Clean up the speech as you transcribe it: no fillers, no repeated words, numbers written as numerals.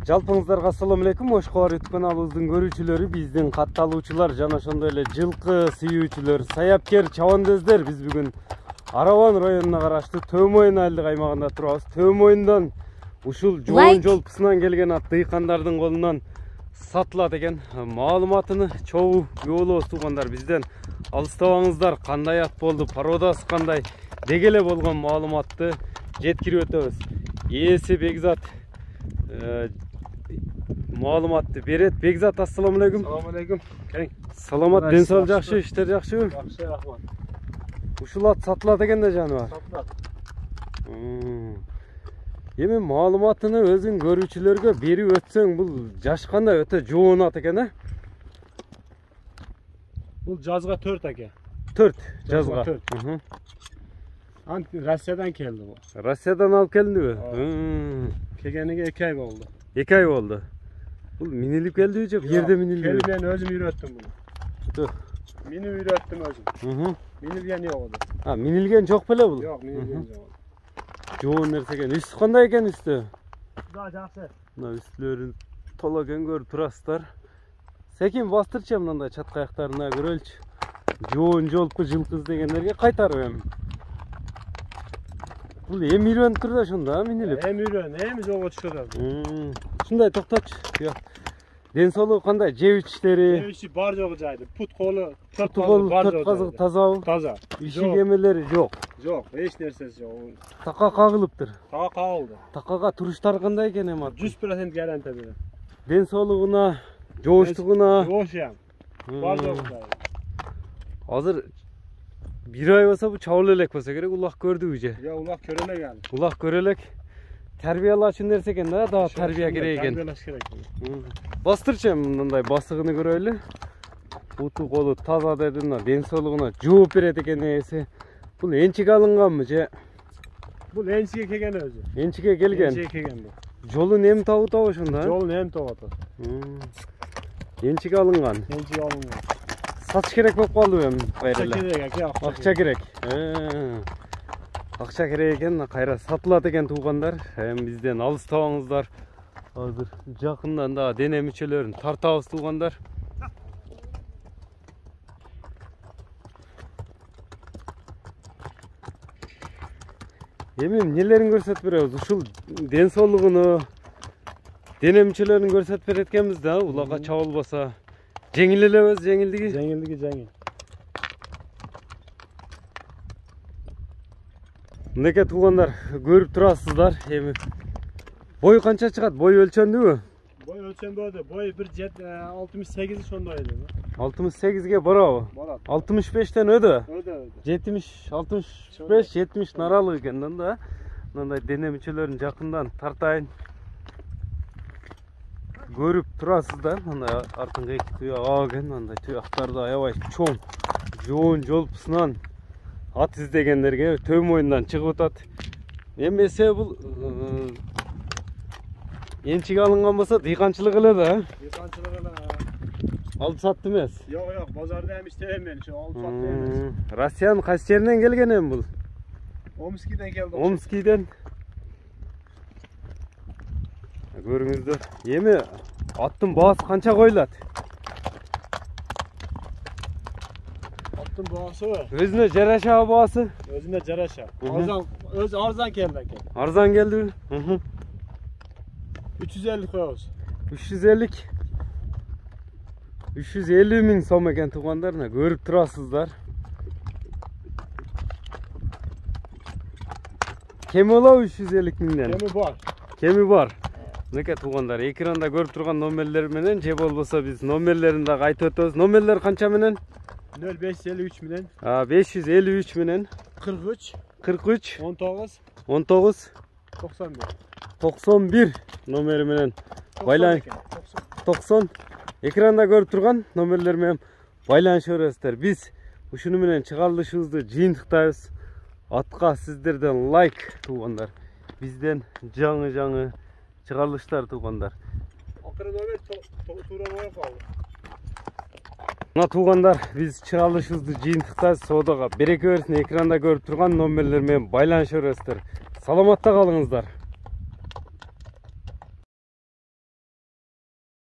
Жалпыңыздарга assalamu alaikum. Oshqor YouTube kanalыбыздын көрүүчүлөрү, биздин катталуучулар жана ошондой эле жылкы сүйүүчүлөр, саяпкер чабандоздар. Биз бүгүн Араван районуна караштуу Төмөйүн айылдык аймагында турабыз. Төмөйүндөн ушул жоон жолпусунан келген ат дыйкандардын колунан сатылат экен. Маалыматыны чогуу күбө болобуз туугандар. Бизден алыстабаңыздар. Кандай ат болду, породасы кандай, деги эле болгон маалыматты жеткирип өтөбүз. Ээси Бекзат маалыматты берет. Бекзат, assalamu alaikum. Assalamu alaikum. Саламат, ден соолук жакшы, иштер жакшыбы? Жакшы, рахмат. Ушул ат сатылат экен да жаныбар. Сатылат. Эми маалыматыны өзүң көрүүчүлөргө берип өтсөң, бул жаш кандай өтө жоон ат экен, Бул жазга 4 аке. 4 жазга. Россиядан келди бу. Россиядан алып келдиби? Келгениге 2 ай болду. 2 ай болду. Бул минилип келдиби же жерде минилди? Мен өзүм үйрөттүм буну. Минип үйрөттүм өзүм. Минилген жок еді. Минилген жок беле бул? Жок, минилген жок. Жоон нерсе экен. Үстү кандай экен үстү? Да, жакшы. Мына үстүлөрүн тола экен, көрүп турасыздар. Секин бастырчы мындай чатка аяктарына көрөлчү. Жоон жолпу жылкы издегендерге кайтарып эми. Бул эми үйрөнүп тур да ошондо, минилип. Эми үйрөн, эми жолго түшүрөм. Ушундай токточу. Ден соолугу кандай? Жеп ичтери? Жеп ичи бар жогу жайды. Пут колу, төрт казык тазабы? Таза. Ишик эмелери жок. Жок, эч нерсеси жок. Така кагылыптыр. Така кагылды. Такага туруштары кандай экен эми? 100% гарантия берем. Ден соолугуна, жооштугуна. Жоошам. Бар жогу жайды. Азыр bir ay olsa bu çavul elek olsa gerek, ulak gördü üce. Ya ulak körele geldi. Ulak görelek. Terbiyelaşın derseken daha terbiye gereken. Terbiyelaş gerek. Bastıracağım bunday basığını göreyle. Utu kolu taza dedin da den soluğuna cevap veredeken neyse. Bu ençik alıngan mı ce? Bu ençike kegen özü. Ençike gelgen. Ençike kegen bu. Jolun hem tavu tavu şunda. Jolun hem tavu tavu. Ençik alıngan. Ençik alıngan. Satış gerek bop kaldı hem Akça gerek ya. Akça gerek. Akça gerek eken kayra satılat eken tuğanlar. Hem bizden alыстабаңыздар. Hazır жақындан da дене мүчөлөрүн тартабыз туғандар. Эми нелерин көрсөтүп беребиз? Ушул ден соолугуну, дене мүчөлөрүн көрсөтүп берет экенбиз да, улакка чабылбаса. Жеңил элебиз, жеңилдиги? Жеңилдиги жеңил. Мынакей туғандар, көрүп турасыздар. Эми бой канча чыгат? Бой өлчөндүбү? Бой өлчөнбөдү. Бой 1.68 ошондой эле. 68ге барабы? Барат. 65тен өдө? Өдө. 70, 65, 70 аралык экен да. Мындай дене мүчөлөрүн жакындан тартайын. Көрүп турасыздар. Мындай артыңкы эки туяк экен, мындай туяктарды аябай чоң жоон жолпусунан ат издегендерге Төмөйүндөн чыгып атат. Эмесе бул энчик алынган болсо дыйканчылык эле да. Дыйканчылык эле. Алып сатты эмес? Жок, базарда эми иштейм мен, алып сатты эмес. Россиянын кайсы жеринен келген эми бул? Омскийден келди. Омскийден. Көрүңүздөр. Эми аттын баасы канча коюлат? Аттын баасы өзүнө жараша баасы? Өзүнө жараша. Арзан келди экен. Арзан келдиби? 350 коебуз. 350. 350 миң сом экен тугандар, көрүп турасыздар. Кеми болобу 350 миңден? Кеми бар. Кеми бар. Мынакей тугандар, экранда көрүп турган номерлер менен же болбосо биз номерлерин да айтып өтөбүз. Номерлер канча менен? 0553 менен. 553 менен. 43. 43. 19. 19. 91. 91 номери менен байлан. 90. Экранда көрүп турган номерлер менен байланышып бересиздер. Биз ушуну менен чыгарылышыбызды жыйынтыктайбыз. Атка сиздерден лайк тугандар. Бизден жаңы чыгарылыштар тугандар. Акыры номер туура болуп калды. Мына тугандар, биз чыгарылышыбызды жыйынтыктайбыз. Соодага береке берсин. Экранда көрүп турган номерлер менен байланышып бересиздер. Саламатта калыңыздар.